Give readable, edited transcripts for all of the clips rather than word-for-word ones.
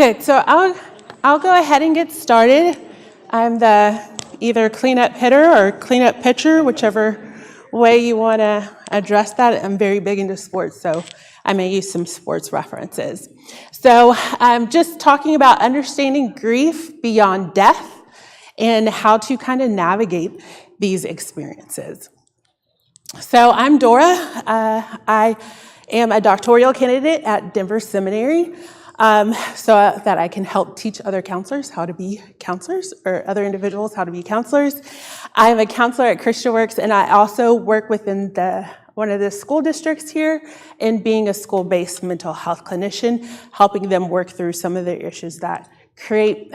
Okay, so I'll go ahead and get started. I'm the either cleanup hitter or cleanup pitcher, whichever way you want to address that. I'm very big into sports, so I may use some sports references. So I'm just talking about understanding grief beyond death and how to kind of navigate these experiences. So I'm Dora. I am a doctoral candidate at Denver Seminary, so that I can help teach other counselors how to be counselors, or other individuals how to be counselors. I am a counselor at Christian Works, and I also work within one of the school districts here in being a school-based mental health clinician, helping them work through some of the issues that create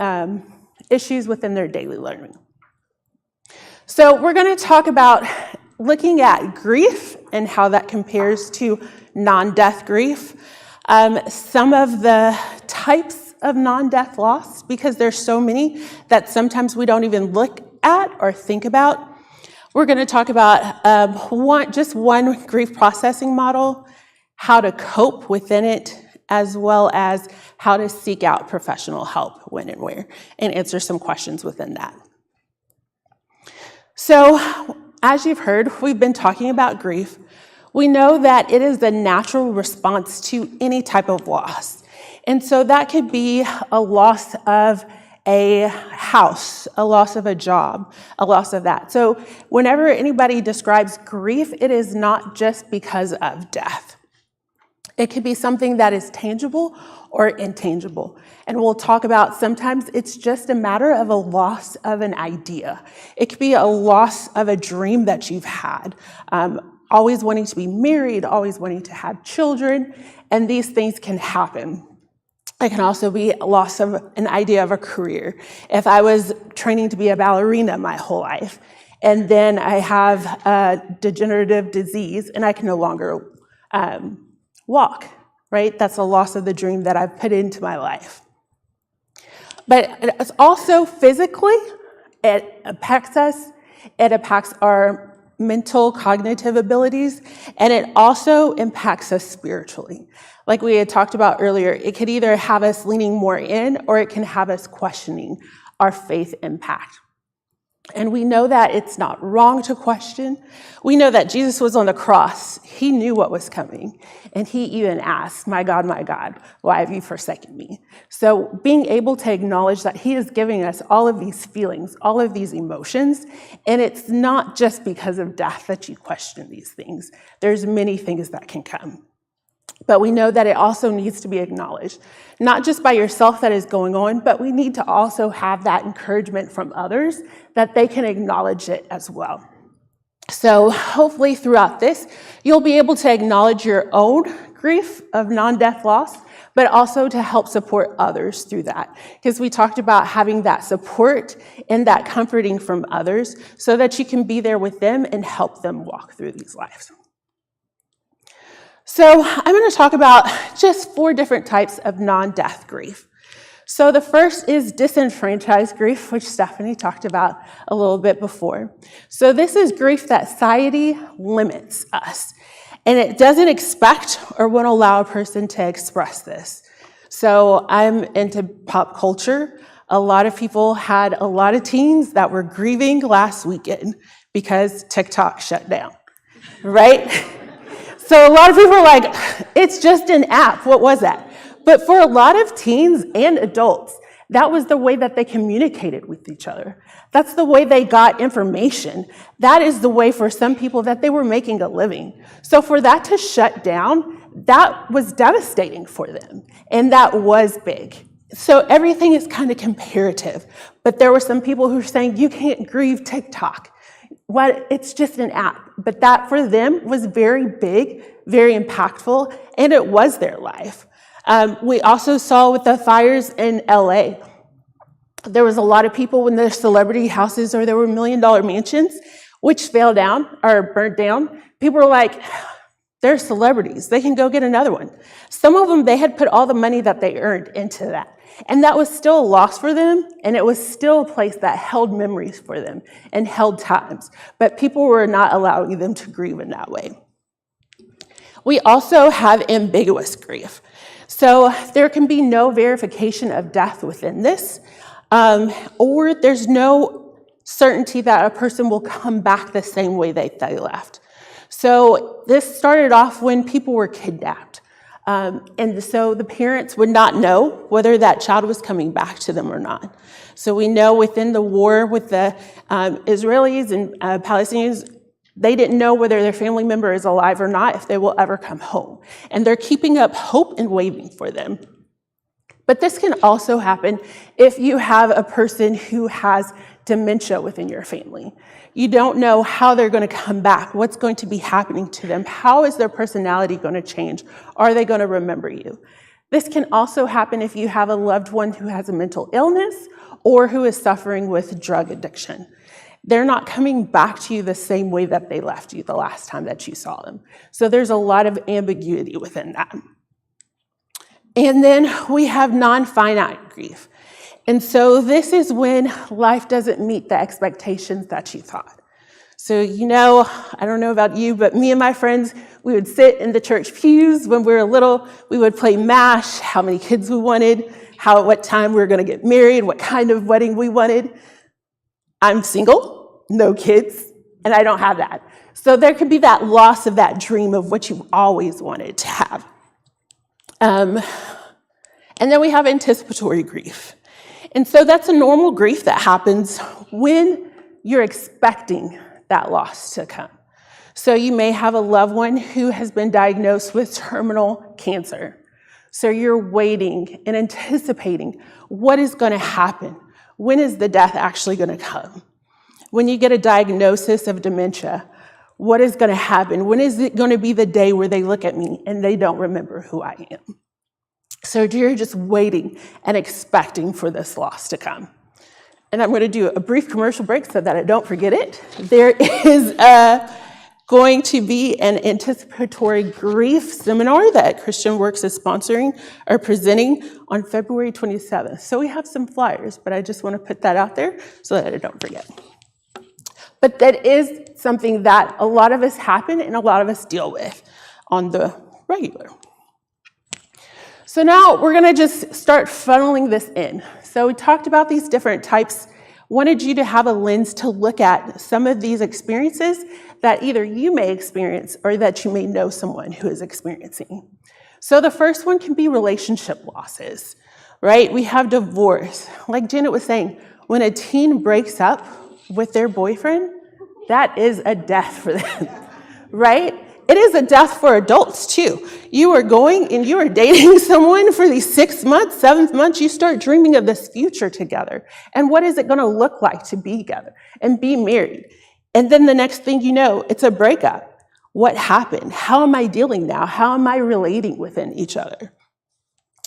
issues within their daily learning. So we're going to talk about looking at grief and how that compares to non-death grief. Some of the types of non-death loss, because there's so many that sometimes we don't even look at or think about. We're going to talk about one grief processing model, how to cope within it, as well as how to seek out professional help when and where, and answer some questions within that. So, as you've heard, we've been talking about grief. We know that it is the natural response to any type of loss. And so that could be a loss of a house, a loss of a job, a loss of that. So whenever anybody describes grief, it is not just because of death. It could be something that is tangible or intangible. And we'll talk about sometimes it's just a matter of a loss of an idea. It could be a loss of a dream that you've had. Always wanting to be married, always wanting to have children, and these things can happen. It can also be a loss of an idea of a career. If I was training to be a ballerina my whole life, and then I have a degenerative disease and I can no longer walk, right? That's a loss of the dream that I've put into my life. But it's also physically, it impacts us, it impacts our mental cognitive abilities, and it also impacts us spiritually. Like we had talked about earlier, it could either have us leaning more in or it can have us questioning our faith impact. And we know that it's not wrong to question. We know that Jesus was on the cross. He knew what was coming. And he even asked, my God, why have you forsaken me? So being able to acknowledge that he is giving us all of these feelings, all of these emotions, and it's not just because of death that you question these things. There's many things that can come. But we know that it also needs to be acknowledged, not just by yourself that is going on, but we need to also have that encouragement from others that they can acknowledge it as well. So hopefully throughout this, you'll be able to acknowledge your own grief of non-death loss, but also to help support others through that. Because we talked about having that support and that comforting from others so that you can be there with them and help them walk through these lives. So I'm going to talk about just 4 different types of non-death grief. So the first is disenfranchised grief, which Stephanie talked about a little bit before. So this is grief that society limits us, and it doesn't expect or won't allow a person to express this. So I'm into pop culture. A lot of people had a lot of teens that were grieving last weekend because TikTok shut down, right? So a lot of people are like, it's just an app. What was that? But for a lot of teens and adults, that was the way that they communicated with each other. That's the way they got information. That is the way for some people that they were making a living. So for that to shut down, that was devastating for them. And that was big. So everything is kind of comparative. But there were some people who were saying, you can't grieve TikTok. It's just an app. But that for them was very big, very impactful, and it was their life. We also saw with the fires in LA, there was a lot of people in their celebrity houses or there were $1 million mansions, which fell down or burnt down. People were like, they're celebrities. They can go get another one. Some of them, they had put all the money that they earned into that. And that was still a loss for them, and it was still a place that held memories for them and held times. But people were not allowing them to grieve in that way. We also have ambiguous grief. So there can be no verification of death within this, or there's no certainty that a person will come back the same way they left. So this started off when people were kidnapped. And so the parents would not know whether that child was coming back to them or not. So we know within the war with the Israelis and Palestinians, they didn't know whether their family member is alive or not, if they will ever come home. And they're keeping up hope and waiting for them. But this can also happen if you have a person who has dementia within your family. You don't know how they're going to come back, what's going to be happening to them, how is their personality going to change, are they going to remember you? This can also happen if you have a loved one who has a mental illness or who is suffering with drug addiction. They're not coming back to you the same way that they left you the last time that you saw them. So there's a lot of ambiguity within that. And then we have non-finite grief. And so this is when life doesn't meet the expectations that you thought. So, I don't know about you, but me and my friends, we would sit in the church pews when we were little. We would play MASH, how many kids we wanted, what time we were going to get married, what kind of wedding we wanted. I'm single, no kids, and I don't have that. So there could be that loss of that dream of what you always wanted to have. And then we have anticipatory grief. And so that's a normal grief that happens when you're expecting that loss to come. So you may have a loved one who has been diagnosed with terminal cancer. So you're waiting and anticipating what is going to happen. When is the death actually going to come? When you get a diagnosis of dementia, what is going to happen? When is it going to be the day where they look at me and they don't remember who I am? So you're just waiting and expecting for this loss to come. And I'm going to do a brief commercial break so that I don't forget it. There is going to be an anticipatory grief seminar that Christian Works is sponsoring or presenting on February 27th. So we have some flyers, but I just want to put that out there so that I don't forget. But that is something that a lot of us happen and a lot of us deal with on the regular. So now we're going to just start funneling this in. So we talked about these different types, wanted you to have a lens to look at some of these experiences that either you may experience or that you may know someone who is experiencing. So the first one can be relationship losses, right? We have divorce. Like Janet was saying, when a teen breaks up with their boyfriend, that is a death for them, right? It is a death for adults too. You are going and you are dating someone for these 6 months, 7 months, you start dreaming of this future together. And what is it going to look like to be together and be married? And then the next thing you know, it's a breakup. What happened? How am I dealing now? How am I relating within each other?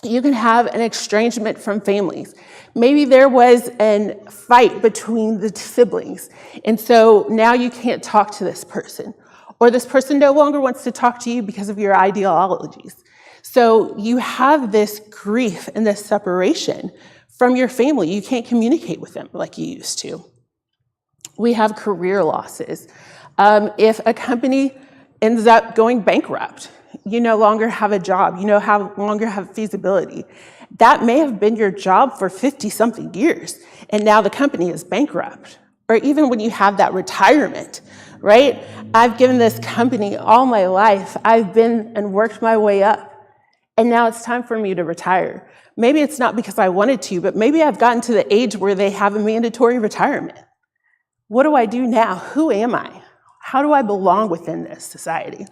You can have an estrangement from families. Maybe there was a fight between the siblings, and so now you can't talk to this person. Or this person no longer wants to talk to you because of your ideologies. So you have this grief and this separation from your family. You can't communicate with them like you used to. We have career losses. If a company ends up going bankrupt, you no longer have a job, you no longer have feasibility. That may have been your job for 50-something years, and now the company is bankrupt. Or even when you have that retirement, right? I've given this company all my life. I've been and worked my way up, and now it's time for me to retire. Maybe it's not because I wanted to, but maybe I've gotten to the age where they have a mandatory retirement. What do I do now? Who am I? How do I belong within this society?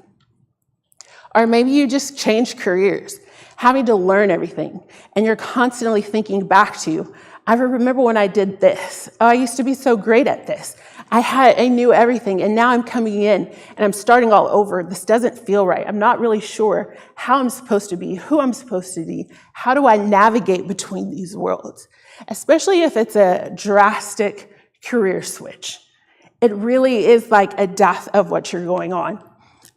Or maybe you just changed careers, having to learn everything, and you're constantly thinking back to, I remember when I did this. Oh, I used to be so great at this. I knew everything, and now I'm coming in, and I'm starting all over. This doesn't feel right. I'm not really sure how I'm supposed to be, who I'm supposed to be. How do I navigate between these worlds? Especially if it's a drastic career switch. It really is like a death of what you're going on.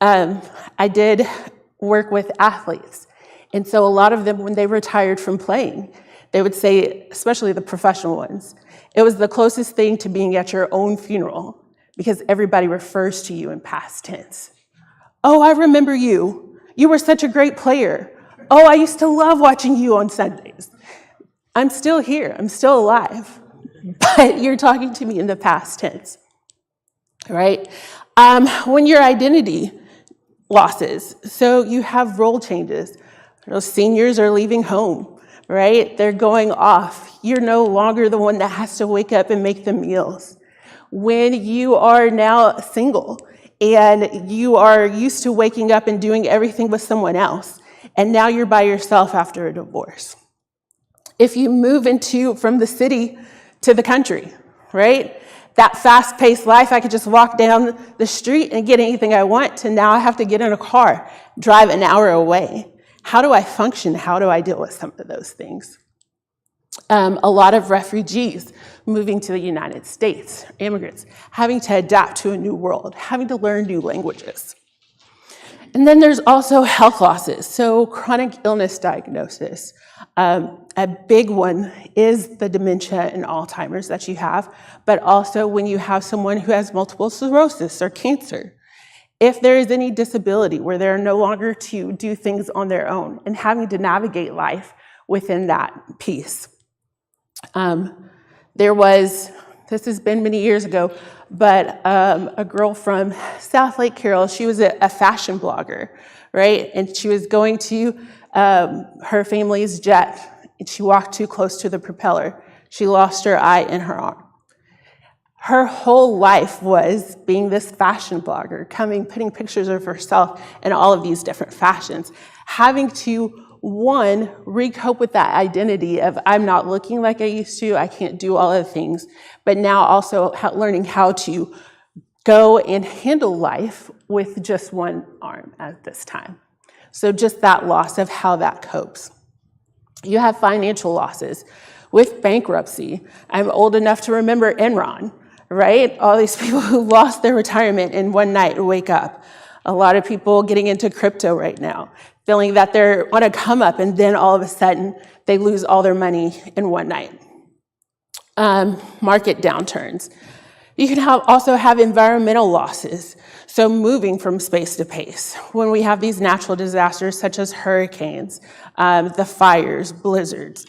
I did work with athletes, and so a lot of them, when they retired from playing, they would say, especially the professional ones, it was the closest thing to being at your own funeral because everybody refers to you in past tense. Oh, I remember you. You were such a great player. Oh, I used to love watching you on Sundays. I'm still here. I'm still alive. But you're talking to me in the past tense, right? When your identity losses, so you have role changes. Those seniors are leaving home, right? They're going off. You're no longer the one that has to wake up and make the meals. When you are now single and you are used to waking up and doing everything with someone else, and now you're by yourself after a divorce. If you move from the city to the country, right? That fast-paced life, I could just walk down the street and get anything I want, to now I have to get in a car, drive an hour away. How do I function? How do I deal with some of those things? A lot of refugees moving to the United States, immigrants, having to adapt to a new world, having to learn new languages. And then there's also health losses, so chronic illness diagnosis. A big one is the dementia and Alzheimer's that you have, but also when you have someone who has multiple sclerosis or cancer. If there is any disability where they're no longer to do things on their own and having to navigate life within that piece. This has been many years ago, but a girl from South Lake Carroll, she was a fashion blogger, right? And she was going to her family's jet, and she walked too close to the propeller. She lost her eye and her arm. Her whole life was being this fashion blogger, putting pictures of herself in all of these different fashions, having to, one, recope with that identity of I'm not looking like I used to, I can't do all of the things, but now also learning how to go and handle life with just one arm at this time. So just that loss of how that copes. You have financial losses. With bankruptcy, I'm old enough to remember Enron, right? All these people who lost their retirement in one night and wake up. A lot of people getting into crypto right now, feeling that they're on a come up and then all of a sudden they lose all their money in one night. Market downturns. You can also have environmental losses. So moving from space to pace. When we have these natural disasters such as hurricanes, the fires, blizzards,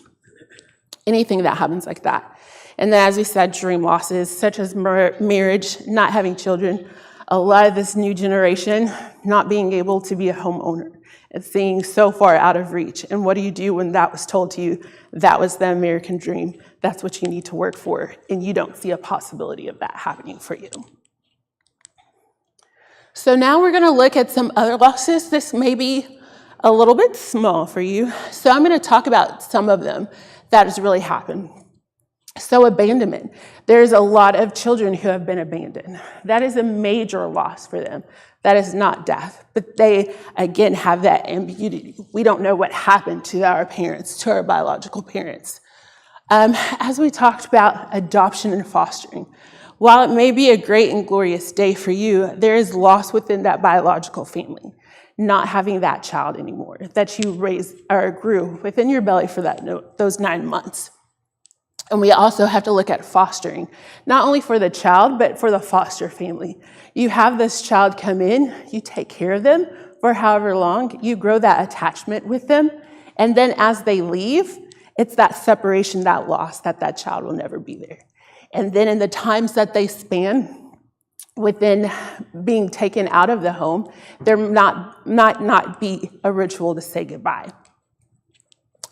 anything that happens like that. And then as we said, dream losses such as marriage, not having children, a lot of this new generation not being able to be a homeowner and seeing so far out of reach. And what do you do when that was told to you? That was the American dream. That's what you need to work for. And you don't see a possibility of that happening for you. So now we're going to look at some other losses. This may be a little bit small for you. So I'm going to talk about some of them that has really happened. So abandonment. There's a lot of children who have been abandoned. That is a major loss for them. That is not death, but they, again, have that ambiguity. We don't know what happened to our parents, to our biological parents. As we talked about adoption and fostering, while it may be a great and glorious day for you, there is loss within that biological family, not having that child anymore that you raised or grew within your belly for those 9 months. And we also have to look at fostering, not only for the child, but for the foster family. You have this child come in, you take care of them for however long, you grow that attachment with them, and then as they leave, it's that separation, that loss, that child will never be there. And then in the times that they span within being taken out of the home, there not be a ritual to say goodbye.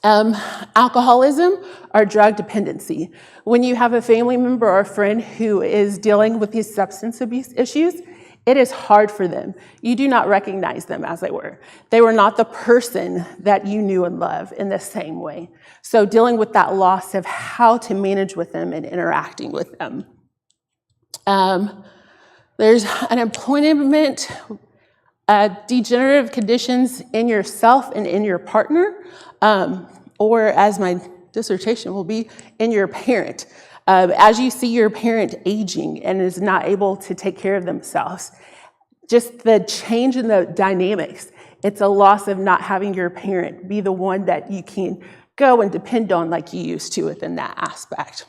Alcoholism or drug dependency. When you have a family member or a friend who is dealing with these substance abuse issues, it is hard for them. You do not recognize them as they were. They were not the person that you knew and loved in the same way. So dealing with that loss of how to manage with them and interacting with them. There's unemployment, degenerative conditions in yourself and in your partner, or as my dissertation will be, in your parent. As you see your parent aging and is not able to take care of themselves, just the change in the dynamics, it's a loss of not having your parent be the one that you can go and depend on like you used to within that aspect.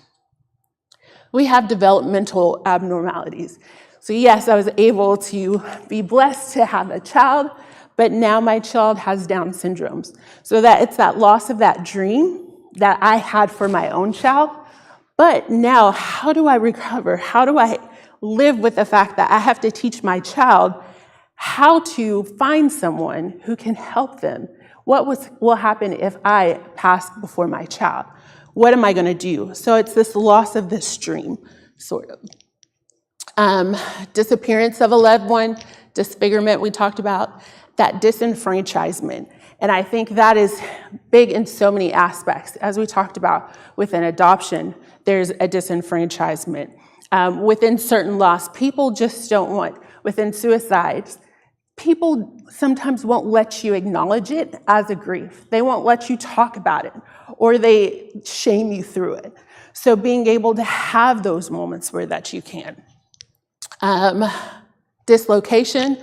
We have developmental abnormalities. So yes, I was able to be blessed to have a child, but now my child has Down syndromes. So that it's that loss of that dream that I had for my own child. But now, how do I recover? How do I live with the fact that I have to teach my child how to find someone who can help them? What will happen if I pass before my child? What am I going to do? So it's this loss of this dream, sort of. Disappearance of a loved one, disfigurement we talked about, that disenfranchisement. And I think that is big in so many aspects. As we talked about within adoption, there's a disenfranchisement. Within certain loss, people just don't want. Within suicides, people sometimes won't let you acknowledge it as a grief. They won't let you talk about it, or they shame you through it. So being able to have those moments where that you can. Dislocation,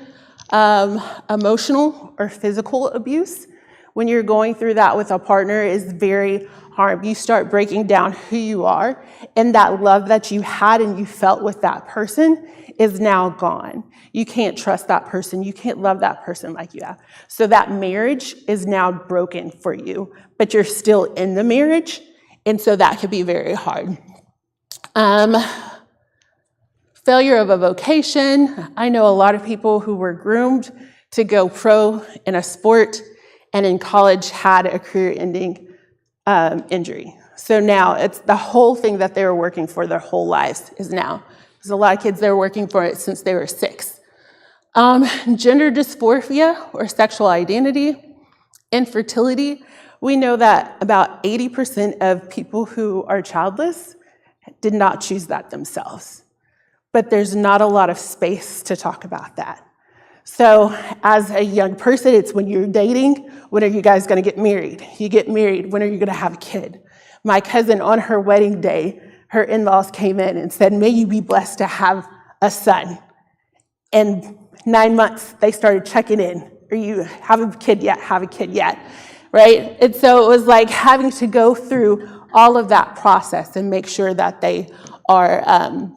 emotional or physical abuse. When you're going through that with a partner is very hard. You start breaking down who you are, and that love that you had and you felt with that person is now gone. You can't trust that person. You can't love that person like you have. So that marriage is now broken for you, but you're still in the marriage, and so that could be very hard. Failure of a vocation. I know a lot of people who were groomed to go pro in a sport and in college had a career-ending injury. So now it's the whole thing that they were working for their whole lives is now. There's a lot of kids that are working for it since they were 6. Gender dysphoria or sexual identity, infertility. We know that about 80% of people who are childless did not choose that themselves. But there's not a lot of space to talk about that. So as a young person, it's when you're dating, when are you guys gonna get married? You get married, when are you gonna have a kid? My cousin, on her wedding day, her in-laws came in and said, may you be blessed to have a son. And 9 months, they started checking in. Are you have a kid yet? Have a kid yet? Right? And so it was like having to go through all of that process and make sure that they are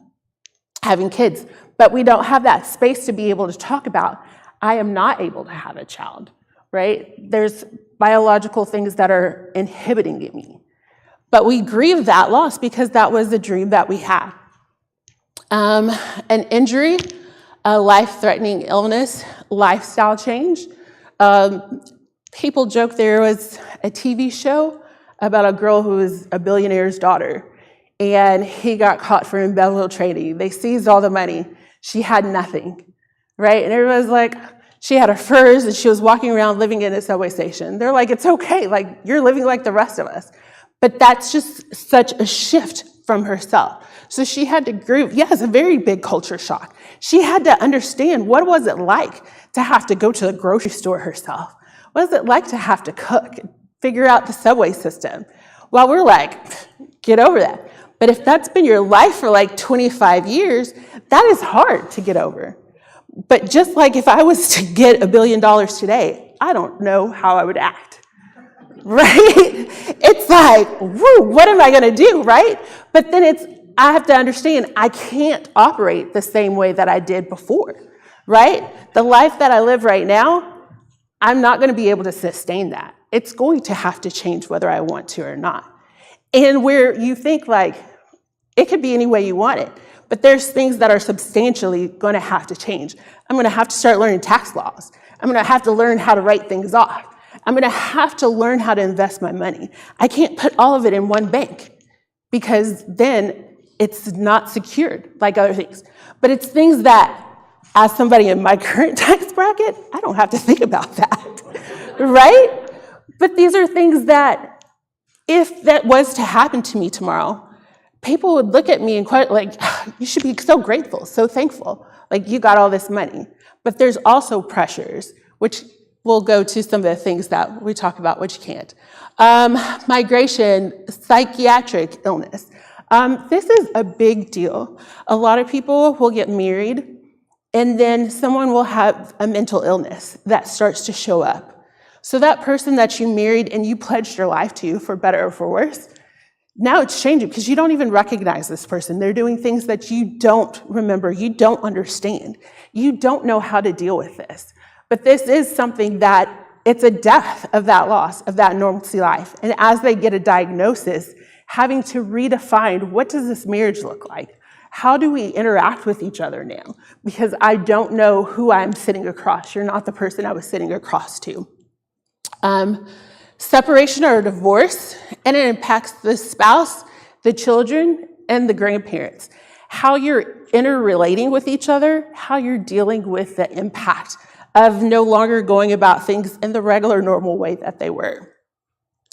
having kids. But we don't have that space to be able to talk about, I am not able to have a child, right? There's biological things that are inhibiting me. But we grieve that loss because that was the dream that we had. An injury, a life-threatening illness, lifestyle change. People joke there was a TV show about a girl who was a billionaire's daughter, and he got caught for embezzle trading. They seized all the money. She had nothing, right? And everyone's like, she had her furs and she was walking around living in a subway station. They're like, it's okay, like you're living like the rest of us. But that's just such a shift from herself. So she had to grieve. Yeah, it's a very big culture shock. She had to understand, what was it like to have to go to the grocery store herself? What is it like to have to cook, figure out the subway system? Well, we're like, get over that. But if that's been your life for like 25 years, that is hard to get over. But just like if I was to get $1 billion today, I don't know how I would act, right? It's like, woo, what am I gonna do, right? But then I have to understand I can't operate the same way that I did before, right? The life that I live right now, I'm not gonna be able to sustain that. It's going to have to change whether I want to or not. And where you think like, it could be any way you want it, but there's things that are substantially going to have to change. I'm going to have to start learning tax laws. I'm going to have to learn how to write things off. I'm going to have to learn how to invest my money. I can't put all of it in one bank because then it's not secured like other things. But it's things that, as somebody in my current tax bracket, I don't have to think about that, right? But these are things that, if that was to happen to me tomorrow, people would look at me and quite like, you should be so grateful, so thankful, like you got all this money. But there's also pressures, which we'll go to some of the things that we talk about, which can't. Migration, psychiatric illness. This is a big deal. A lot of people will get married, and then someone will have a mental illness that starts to show up. So that person that you married and you pledged your life to, for better or for worse, now it's changing because you don't even recognize this person. They're doing things that you don't remember, you don't understand. You don't know how to deal with this. But this is something that it's a death of that loss, of that normalcy life. And as they get a diagnosis, having to redefine, what does this marriage look like? How do we interact with each other now? Because I don't know who I'm sitting across. You're not the person I was sitting across to. Separation or divorce, and it impacts the spouse, the children, and the grandparents. How you're interrelating with each other, how you're dealing with the impact of no longer going about things in the regular, normal way that they were.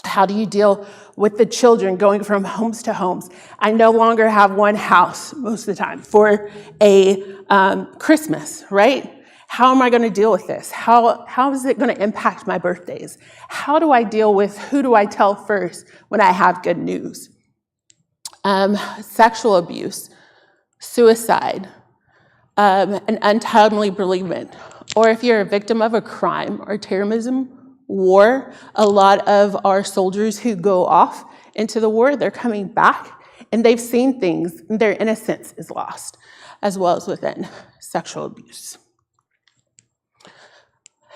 How do you deal with the children going from homes to homes? I no longer have one house most of the time for a Christmas, right? How am I going to deal with this? How is it going to impact my birthdays? How do I deal with who do I tell first when I have good news? Sexual abuse, suicide, an untimely bereavement, or if you're a victim of a crime or terrorism, war, a lot of our soldiers who go off into the war, they're coming back and they've seen things and their innocence is lost, as well as within sexual abuse.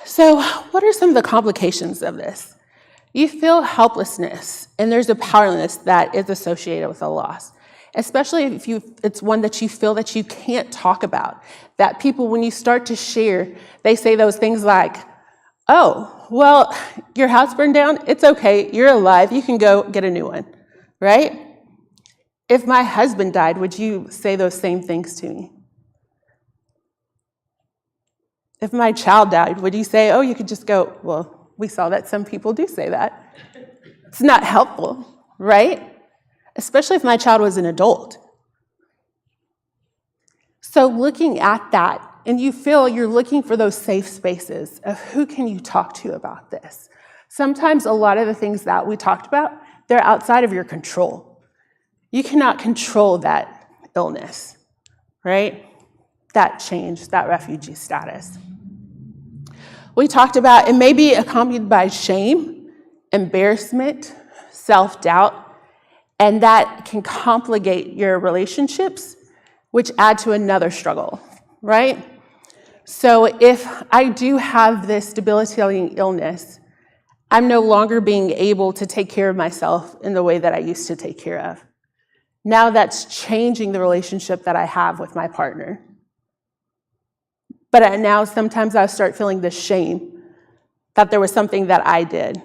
So what are some of the complications of this? You feel helplessness, and there's a powerlessness that is associated with a loss, especially if it's one that you feel that you can't talk about, that people, when you start to share, they say those things like, oh, well, your house burned down, it's okay, you're alive, you can go get a new one, right? If my husband died, would you say those same things to me? If my child died, would you say, oh, you could just go, well, we saw that some people do say that. It's not helpful, right? Especially if my child was an adult. So looking at that, and you feel you're looking for those safe spaces of who can you talk to about this. Sometimes a lot of the things that we talked about, they're outside of your control. You cannot control that illness, right? That change, that refugee status. We talked about it may be accompanied by shame, embarrassment, self-doubt, and that can complicate your relationships, which add to another struggle, right? So if I do have this debilitating illness, I'm no longer being able to take care of myself in the way that I used to take care of. Now that's changing the relationship that I have with my partner. But now sometimes I start feeling this shame that there was something that I did.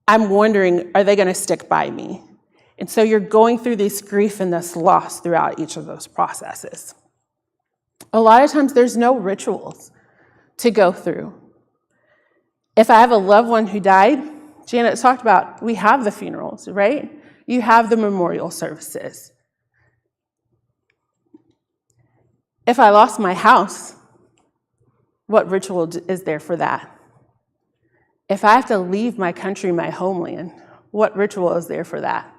I'm wondering, are they going to stick by me? And so you're going through this grief and this loss throughout each of those processes. A lot of times there's no rituals to go through. If I have a loved one who died, Janet talked about, we have the funerals, right? You have the memorial services. If I lost my house, what ritual is there for that? If I have to leave my country, my homeland, what ritual is there for that?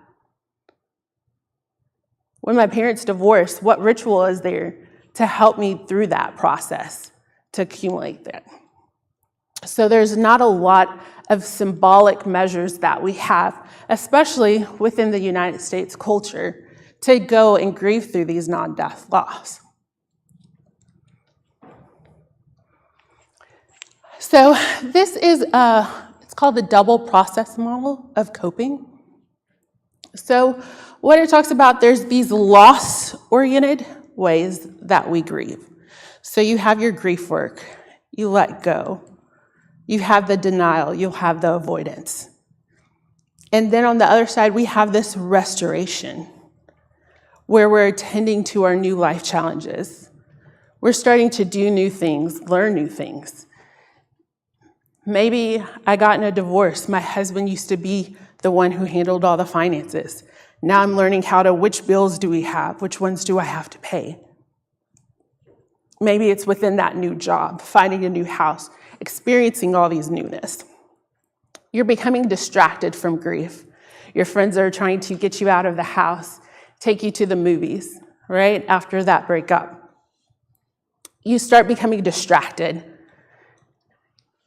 When my parents divorced, what ritual is there to help me through that process, to accumulate that? So there's not a lot of symbolic measures that we have, especially within the United States culture, to go and grieve through these non-death loss. So this is, it's called the double process model of coping. So what it talks about, there's these loss-oriented ways that we grieve. So you have your grief work, you let go. You have the denial, you'll have the avoidance. And then on the other side, we have this restoration, where we're attending to our new life challenges. We're starting to do new things, learn new things. Maybe I got in a divorce. My husband used to be the one who handled all the finances. Now I'm learning which bills do we have? Which ones do I have to pay? Maybe it's within that new job, finding a new house, experiencing all these newness. You're becoming distracted from grief. Your friends are trying to get you out of the house, take you to the movies, right? After that breakup. You start becoming distracted.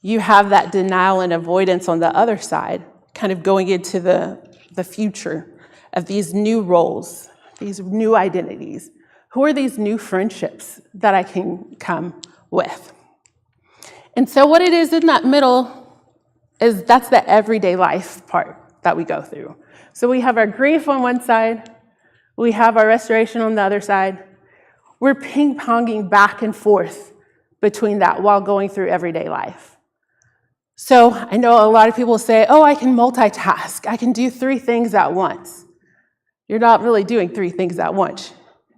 You have that denial and avoidance on the other side, kind of going into the future of these new roles, these new identities. Who are these new friendships that I can come with? And so what it is in that middle is that's the everyday life part that we go through. So we have our grief on one side, we have our restoration on the other side. We're ping-ponging back and forth between that while going through everyday life. So I know a lot of people say, oh, I can multitask. I can do 3 things at once. You're not really doing 3 things at once.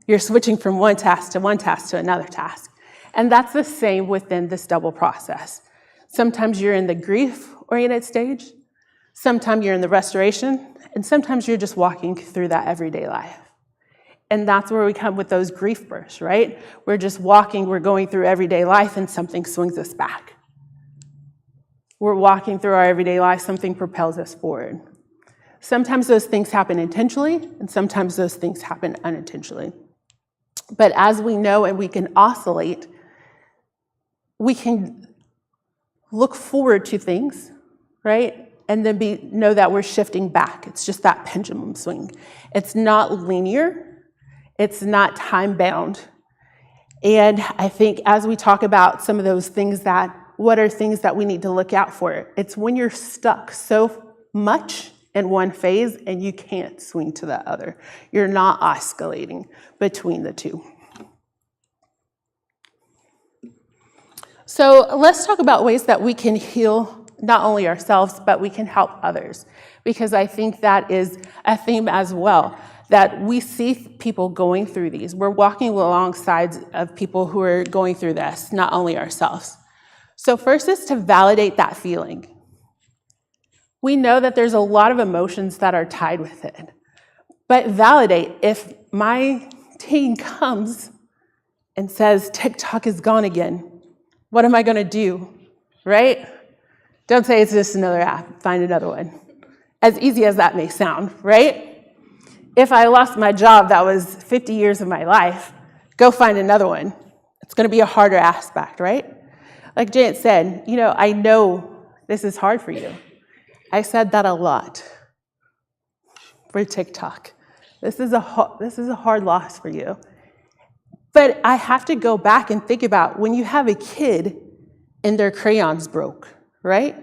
You're switching from one task to another task. And that's the same within this double process. Sometimes you're in the grief-oriented stage, sometimes you're in the restoration, and sometimes you're just walking through that everyday life. And that's where we come with those grief bursts, right? We're just walking, we're going through everyday life, and something swings us back. We're walking through our everyday life, something propels us forward. Sometimes those things happen intentionally, and sometimes those things happen unintentionally. But as we know and we can oscillate, we can look forward to things, right? And then know that we're shifting back. It's just that pendulum swing. It's not linear. It's not time-bound. And I think as we talk about some of those things what are things that we need to look out for? It's when you're stuck so much in one phase and you can't swing to the other. You're not oscillating between the two. So let's talk about ways that we can heal not only ourselves, but we can help others. Because I think that is a theme as well, that we see people going through these. We're walking alongside of people who are going through this, not only ourselves. So first is to validate that feeling. We know that there's a lot of emotions that are tied with it. But validate, if my teen comes and says, TikTok is gone again, what am I going to do, right? Don't say it's just another app, find another one. As easy as that may sound, right? If I lost my job that was 50 years of my life, go find another one. It's going to be a harder aspect, right? Like Janet said, I know this is hard for you. I said that a lot for TikTok. This is a hard loss for you. But I have to go back and think about when you have a kid and their crayons broke, right?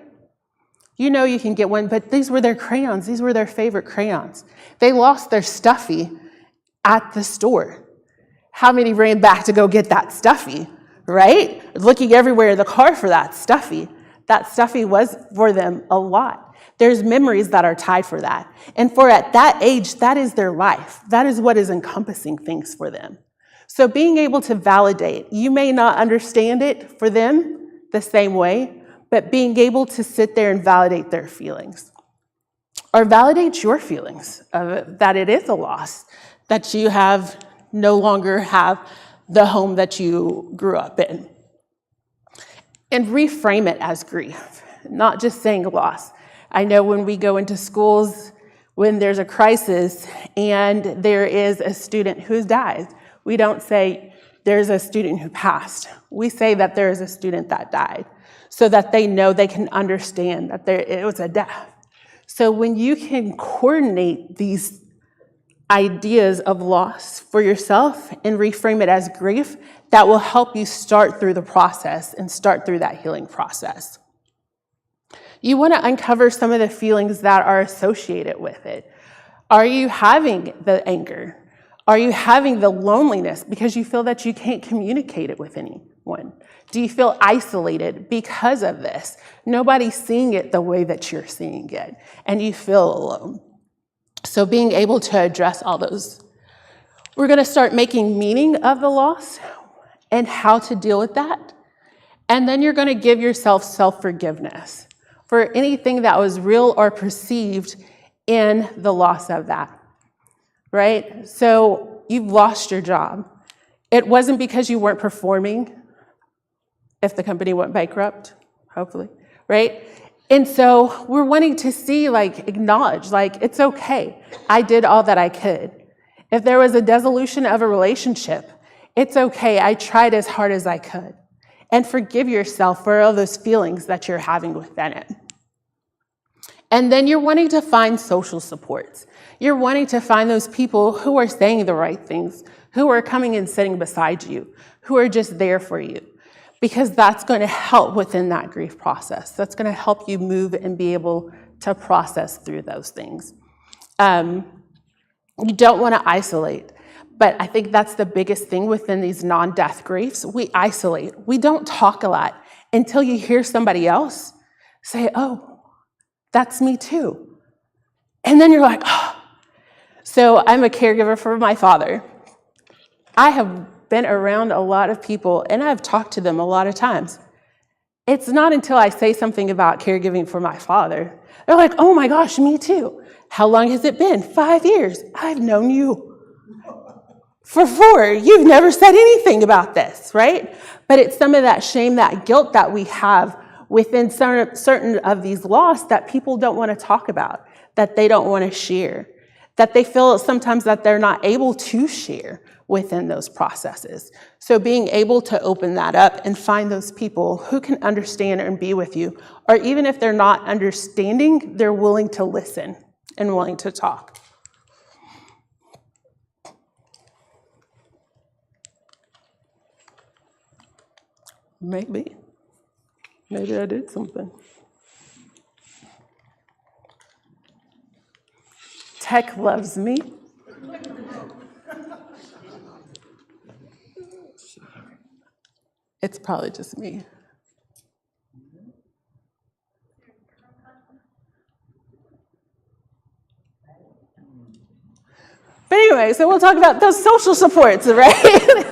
You can get one, but these were their crayons. These were their favorite crayons. They lost their stuffy at the store. How many ran back to go get that stuffy, right? Looking everywhere in the car for that stuffy. That stuffy was for them a lot. There's memories that are tied for that. And for at that age, that is their life. That is what is encompassing things for them. So being able to validate, you may not understand it for them the same way, but being able to sit there and validate their feelings. Or validate your feelings of that it is a loss, that you no longer have the home that you grew up in. And reframe it as grief, not just saying loss. I know when we go into schools, when there's a crisis and there is a student who dies, we don't say there's a student who passed. We say that there is a student that died so that they know they can understand that it was a death. So when you can coordinate these ideas of loss for yourself and reframe it as grief, that will help you start through the process and start through that healing process. You want to uncover some of the feelings that are associated with it. Are you having the anger? Are you having the loneliness because you feel that you can't communicate it with anyone? Do you feel isolated because of this? Nobody's seeing it the way that you're seeing it, and you feel alone. So being able to address all those. We're going to start making meaning of the loss and how to deal with that. And then you're going to give yourself self-forgiveness for anything that was real or perceived in the loss of that, right? So you've lost your job. It wasn't because you weren't performing if the company went bankrupt, hopefully, right? And so we're wanting to see, acknowledge, it's okay. I did all that I could. If there was a dissolution of a relationship, it's okay. I tried as hard as I could. And forgive yourself for all those feelings that you're having within it. And then you're wanting to find social supports. You're wanting to find those people who are saying the right things, who are coming and sitting beside you, who are just there for you. because that's going to help within that grief process. That's going to help you move and be able to process through those things. You don't want to isolate, but I think that's the biggest thing within these non-death griefs. We isolate. We don't talk a lot until you hear somebody else say, oh, that's me too. And then you're like, oh. So I'm a caregiver for my father. I have been around a lot of people and I've talked to them a lot of times. It's not until I say something about caregiving for my father, they're like, oh my gosh, me too. How long has it been? 5 years. I've known you for 4. You've never said anything about this, right? But it's some of that shame, that guilt that we have within certain of these loss that people don't want to talk about, that they don't want to share, that they feel sometimes that they're not able to share within those processes. So being able to open that up and find those people who can understand and be with you, or even if they're not understanding, they're willing to listen and willing to talk. Maybe I did something. Tech loves me. It's probably just me. But anyway, so we'll talk about those social supports, right?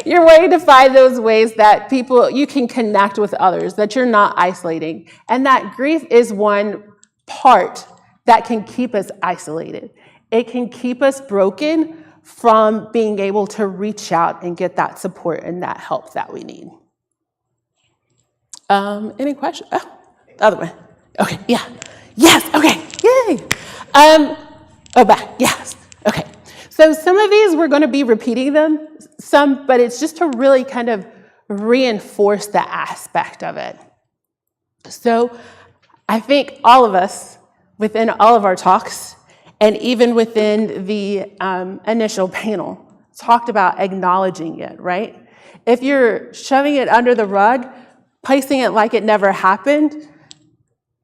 You're waiting to find those ways that you can connect with others, that you're not isolating. And that grief is one part that can keep us isolated. It can keep us broken from being able to reach out and get that support and that help that we need. Any questions? Oh, the other one. Okay, yeah. Yes, okay, yay. Back, yes, okay. So some of these, we're gonna be repeating them, but it's just to really kind of reinforce the aspect of it. So I think all of us, within all of our talks, and even within the initial panel, talked about acknowledging it, right? If you're shoving it under the rug, placing it like it never happened,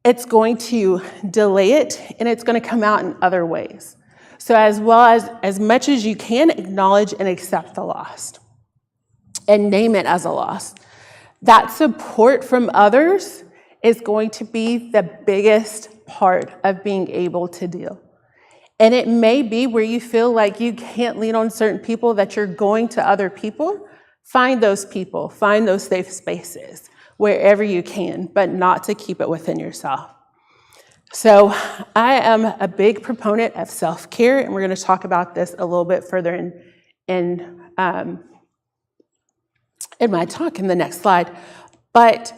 it's going to delay it and it's going to come out in other ways. So as much as you can, acknowledge and accept the loss and name it as a loss. That support from others is going to be the biggest part of being able to deal. And it may be where you feel like you can't lean on certain people, that you're going to other people. Find those people, find those safe spaces wherever you can, but not to keep it within yourself. So I am a big proponent of self-care, and we're going to talk about this a little bit further in my talk in the next slide. But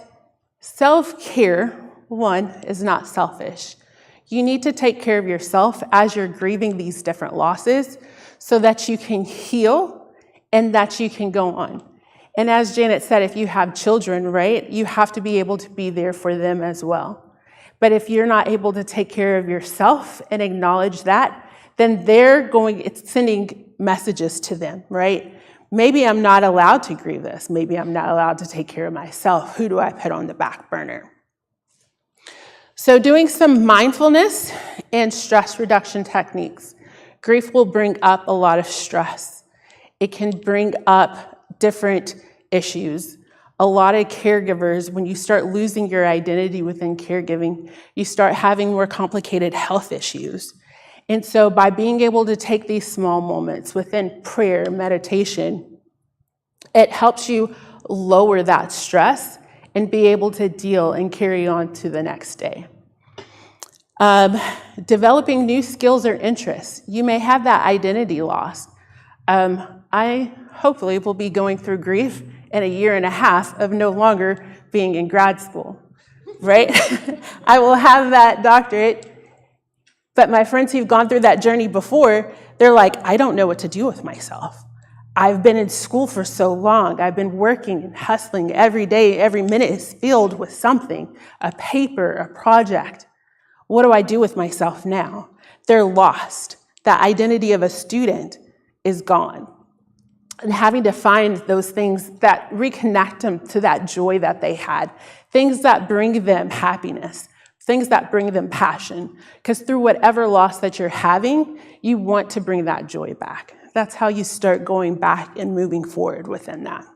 self-care, one, is not selfish. You need to take care of yourself as you're grieving these different losses so that you can heal and that you can go on. And as Janet said, if you have children, right, you have to be able to be there for them as well. But if you're not able to take care of yourself and acknowledge that, then it's sending messages to them, right? Maybe I'm not allowed to grieve this. Maybe I'm not allowed to take care of myself. Who do I put on the back burner? So doing some mindfulness and stress reduction techniques. Grief will bring up a lot of stress. It can bring up different issues. A lot of caregivers, when you start losing your identity within caregiving, you start having more complicated health issues. And so by being able to take these small moments within prayer, meditation, it helps you lower that stress and be able to deal and carry on to the next day. Developing new skills or interests. You may have that identity lost. I hopefully will be going through grief in 1.5 years of no longer being in grad school, right? I will have that doctorate, but my friends who've gone through that journey before, they're like, I don't know what to do with myself. I've been in school for so long. I've been working and hustling every day. Every minute is filled with something, a paper, a project. What do I do with myself now? They're lost. That identity of a student is gone. and having to find those things that reconnect them to that joy that they had, things that bring them happiness, things that bring them passion. Because through whatever loss that you're having, you want to bring that joy back. That's how you start going back and moving forward within that.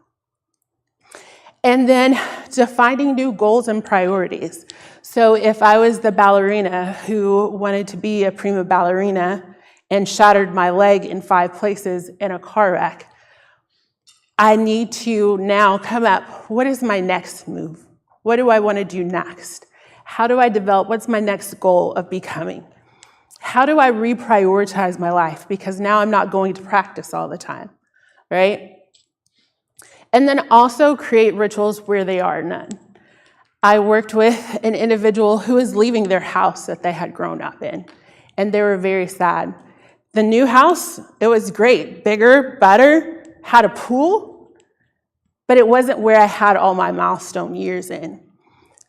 And then defining new goals and priorities. So if I was the ballerina who wanted to be a prima ballerina and shattered my leg in 5 places in a car wreck, I need to now come up, what is my next move? What do I want to do next? How do I develop, what's my next goal of becoming? How do I reprioritize my life? Because now I'm not going to practice all the time, right? And then also create rituals where they are none. I worked with an individual who was leaving their house that they had grown up in, and they were very sad. The new house, it was great, bigger, better, had a pool, but it wasn't where I had all my milestone years in.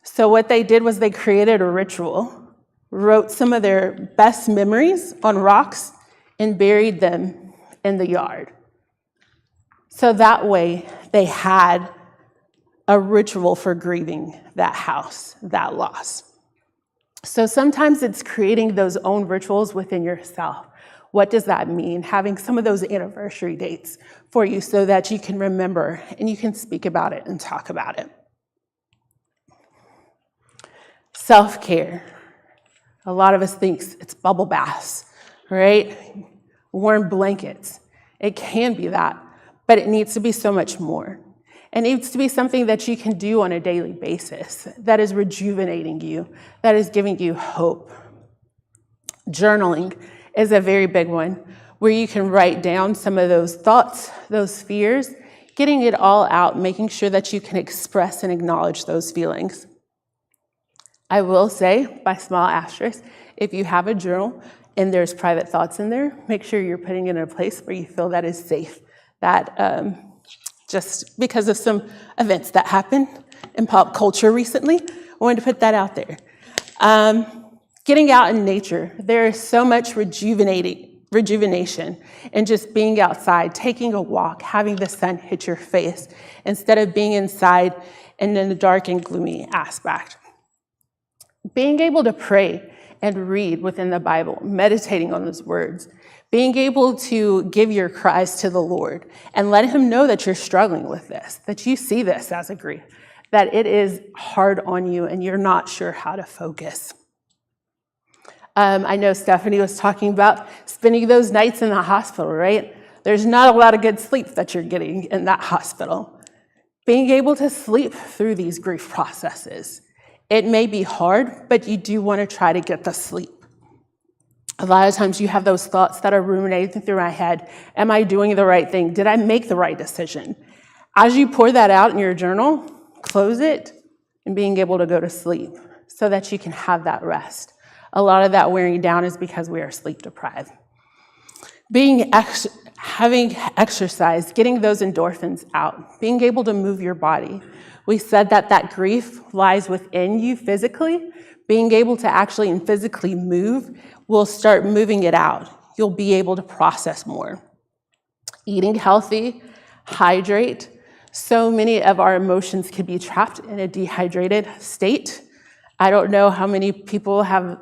So what they did was they created a ritual, wrote some of their best memories on rocks, and buried them in the yard. So that way they had a ritual for grieving that house, that loss. So sometimes it's creating those own rituals within yourself. What does that mean? Having some of those anniversary dates for you so that you can remember and you can speak about it and talk about it. Self-care. A lot of us think it's bubble baths, right? Warm blankets. It can be that, but it needs to be so much more. It needs to be something that you can do on a daily basis that is rejuvenating you, that is giving you hope. Journaling is a very big one, where you can write down some of those thoughts, those fears, getting it all out, making sure that you can express and acknowledge those feelings. I will say, by small asterisk, if you have a journal and there's private thoughts in there, make sure you're putting it in a place where you feel that is safe. That just because of some events that happened in pop culture recently, I wanted to put that out there. Getting out in nature, there is so much rejuvenation in just being outside, taking a walk, having the sun hit your face, instead of being inside and in the dark and gloomy aspect. Being able to pray and read within the Bible, meditating on those words, being able to give your cries to the Lord and let him know that you're struggling with this, that you see this as a grief, that it is hard on you and you're not sure how to focus. I know Stephanie was talking about spending those nights in the hospital, right? There's not a lot of good sleep that you're getting in that hospital. Being able to sleep through these grief processes. It may be hard, but you do want to try to get the sleep. A lot of times you have those thoughts that are ruminating through my head. Am I doing the right thing? Did I make the right decision? As you pour that out in your journal, close it and being able to go to sleep so that you can have that rest. A lot of that wearing down is because we are sleep deprived. Having exercise, getting those endorphins out, being able to move your body. We said that grief lies within you physically. Being able to actually and physically move will start moving it out. You'll be able to process more. Eating healthy, hydrate. So many of our emotions can be trapped in a dehydrated state. I don't know how many people have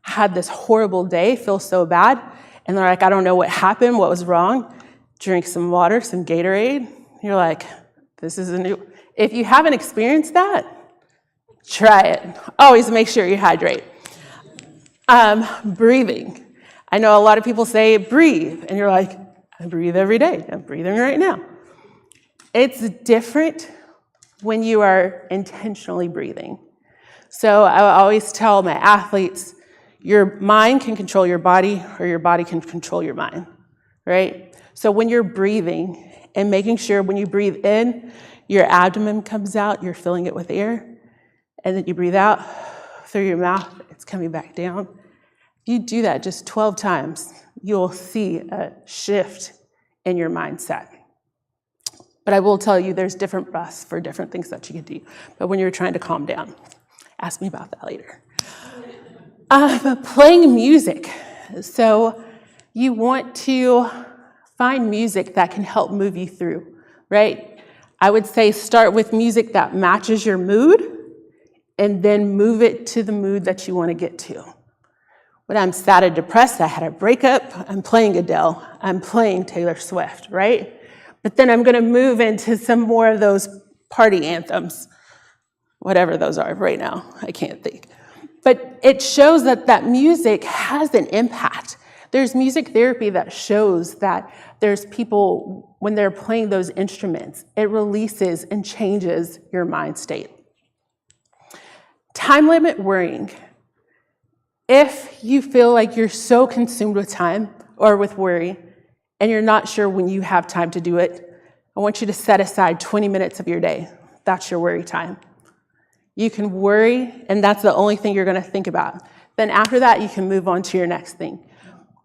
had this horrible day, feel so bad, and they're like, I don't know what happened, what was wrong. Drink some water, some Gatorade. You're like, this is a new. If you haven't experienced that, try it. Always make sure you hydrate. Breathing. I know a lot of people say breathe, and you're like, I breathe every day. I'm breathing right now. It's different when you are intentionally breathing. So I always tell my athletes, your mind can control your body or your body can control your mind, right? So when you're breathing and making sure when you breathe in, your abdomen comes out, you're filling it with air, and then you breathe out through your mouth, it's coming back down. If you do that just 12 times, you'll see a shift in your mindset. But I will tell you there's different breaths for different things that you can do. But when you're trying to calm down, ask me about that later. Playing music. So you want to find music that can help move you through, right? I would say start with music that matches your mood and then move it to the mood that you want to get to. When I'm sad and depressed, I had a breakup, I'm playing Adele, I'm playing Taylor Swift, right? But then I'm going to move into some more of those party anthems, whatever those are right now, I can't think. But it shows that that music has an impact. There's music therapy that shows that there's people, when they're playing those instruments, it releases and changes your mind state. Time limit worrying. If you feel like you're so consumed with time or with worry, and you're not sure when you have time to do it, I want you to set aside 20 minutes of your day. That's your worry time. You can worry, and that's the only thing you're going to think about. Then after that, you can move on to your next thing.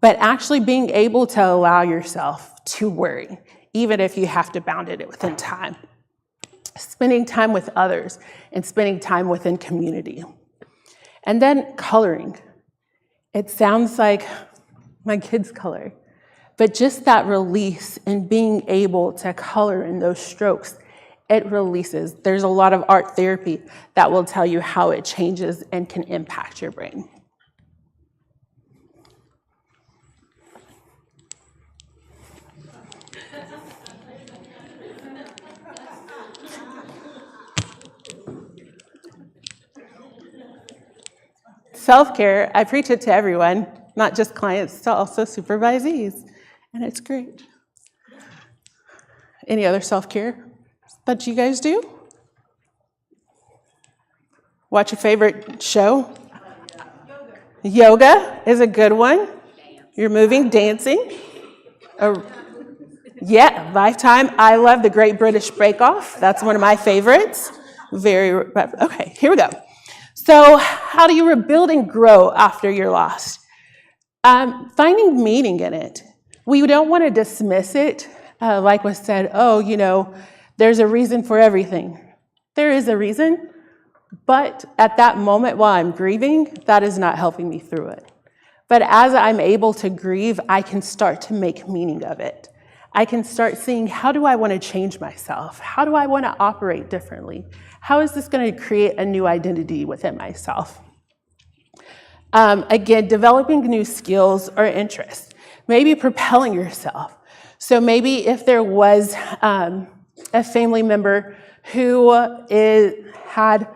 But actually being able to allow yourself to worry, even if you have to bound it within time. Spending time with others and spending time within community. And then coloring. It sounds like my kids color, but just that release and being able to color in those strokes, it releases. There's a lot of art therapy that will tell you how it changes and can impact your brain. Self-care, I preach it to everyone, not just clients, to also supervisees, and it's great. Any other self-care that you guys do? Watch your favorite show? Yoga is a good one. You're moving, dancing. Yeah, Lifetime. I love the Great British Bake Off. That's one of my favorites. Okay, here we go. So how do you rebuild and grow after you're lost? Finding meaning in it. We don't want to dismiss it, like was said, there's a reason for everything. There is a reason, but at that moment while I'm grieving, that is not helping me through it. But as I'm able to grieve, I can start to make meaning of it. I can start seeing, how do I want to change myself? How do I want to operate differently? How is this going to create a new identity within myself? Again, developing new skills or interests, maybe propelling yourself. So maybe if there was a family member who had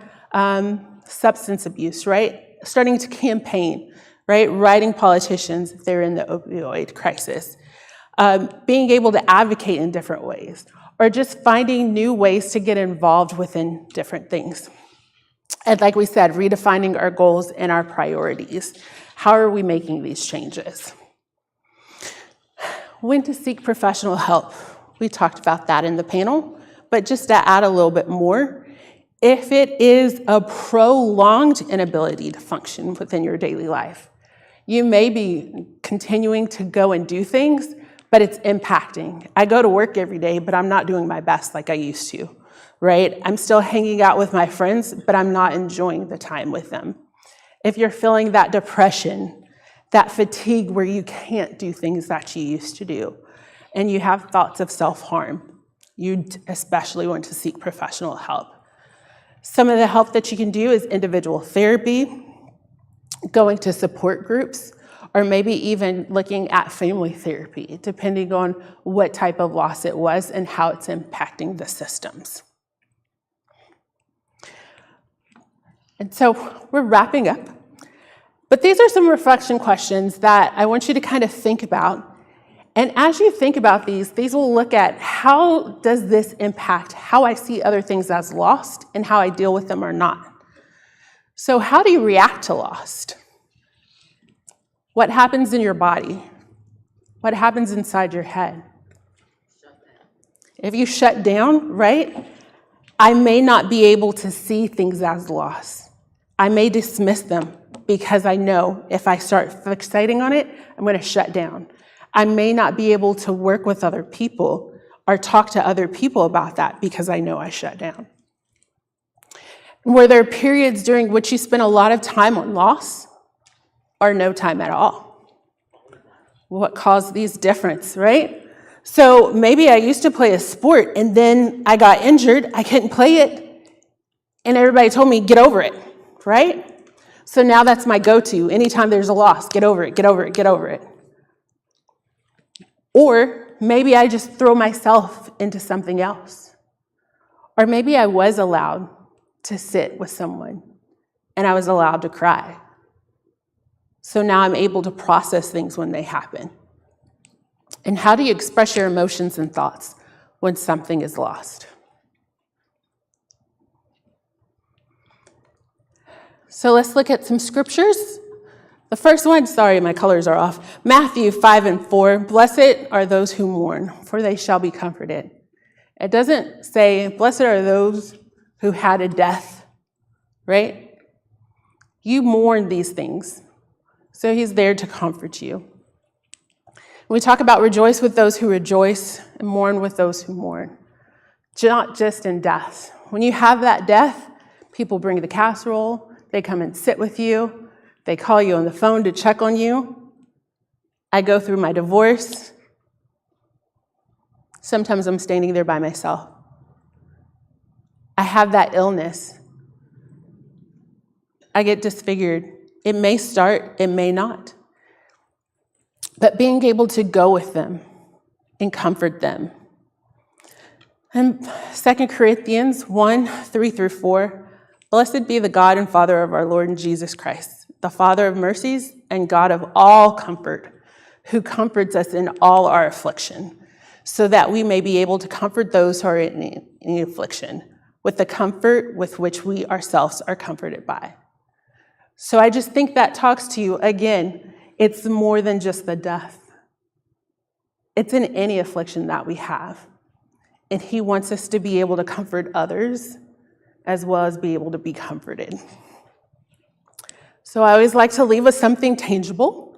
substance abuse, right? Starting to campaign, right? Writing politicians if they're in the opioid crisis. Being able to advocate in different ways, or just finding new ways to get involved within different things. And like we said, redefining our goals and our priorities. How are we making these changes? When to seek professional help. We talked about that in the panel, but just to add a little bit more, if it is a prolonged inability to function within your daily life, you may be continuing to go and do things, but it's impacting. I go to work every day, but I'm not doing my best like I used to, right? I'm still hanging out with my friends, but I'm not enjoying the time with them. If you're feeling that depression, that fatigue where you can't do things that you used to do, and you have thoughts of self-harm, you especially want to seek professional help. Some of the help that you can do is individual therapy, going to support groups, or maybe even looking at family therapy, depending on what type of loss it was and how it's impacting the systems. And so we're wrapping up. But these are some reflection questions that I want you to kind of think about. And as you think about these will look at how does this impact how I see other things as lost and how I deal with them or not. So how do you react to lost? What happens in your body? What happens inside your head? If you shut down, right, I may not be able to see things as loss. I may dismiss them because I know if I start fixating on it, I'm going to shut down. I may not be able to work with other people or talk to other people about that because I know I shut down. Were there periods during which you spent a lot of time on loss or no time at all? What caused these difference, right? So maybe I used to play a sport and then I got injured, I couldn't play it, and everybody told me, get over it, right? So now that's my go-to. Anytime there's a loss, get over it, get over it, get over it. Or maybe I just throw myself into something else. Or maybe I was allowed to sit with someone and I was allowed to cry. So now I'm able to process things when they happen. And how do you express your emotions and thoughts when something is lost? So let's look at some scriptures. The first one, sorry, my colors are off. Matthew 5:4, blessed are those who mourn, for they shall be comforted. It doesn't say, blessed are those who had a death, right? You mourn these things. So he's there to comfort you. We talk about rejoice with those who rejoice and mourn with those who mourn. Not just in death. When you have that death, people bring the casserole, they come and sit with you. They call you on the phone to check on you. I go through my divorce. Sometimes I'm standing there by myself. I have that illness. I get disfigured. It may start, it may not. But being able to go with them and comfort them. And 2 Corinthians 1:3-4, blessed be the God and Father of our Lord Jesus Christ, the Father of mercies and God of all comfort, who comforts us in all our affliction, so that we may be able to comfort those who are in any affliction with the comfort with which we ourselves are comforted by. So I just think that talks to you, again, it's more than just the death. It's in any affliction that we have. And he wants us to be able to comfort others as well as be able to be comforted. So I always like to leave with something tangible.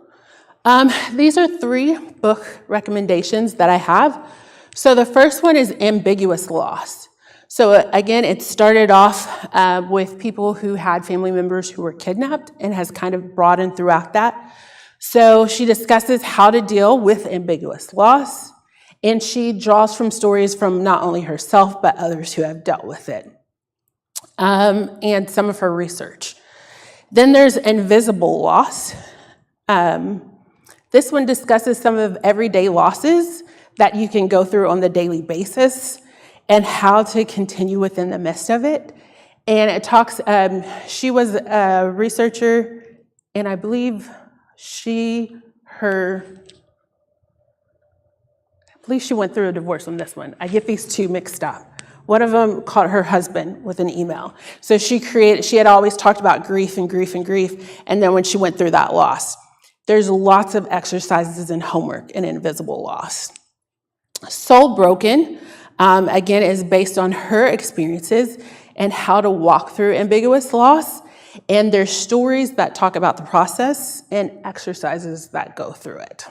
These are 3 book recommendations that I have. So the first one is Ambiguous Loss. So again, it started off with people who had family members who were kidnapped and has kind of broadened throughout that. So she discusses how to deal with ambiguous loss, and she draws from stories from not only herself, but others who have dealt with it, and some of her research. Then there's Invisible Loss. This one discusses some of everyday losses that you can go through on the daily basis and how to continue within the midst of it. And it talks, she was a researcher, and I believe she went through a divorce on this one. I get these 2 mixed up. One of them called her husband with an email. So she had always talked about grief and grief and grief, and then when she went through that loss, there's lots of exercises and homework in Invisible Loss. Soul Broken, again, is based on her experiences and how to walk through ambiguous loss, and there's stories that talk about the process and exercises that go through it.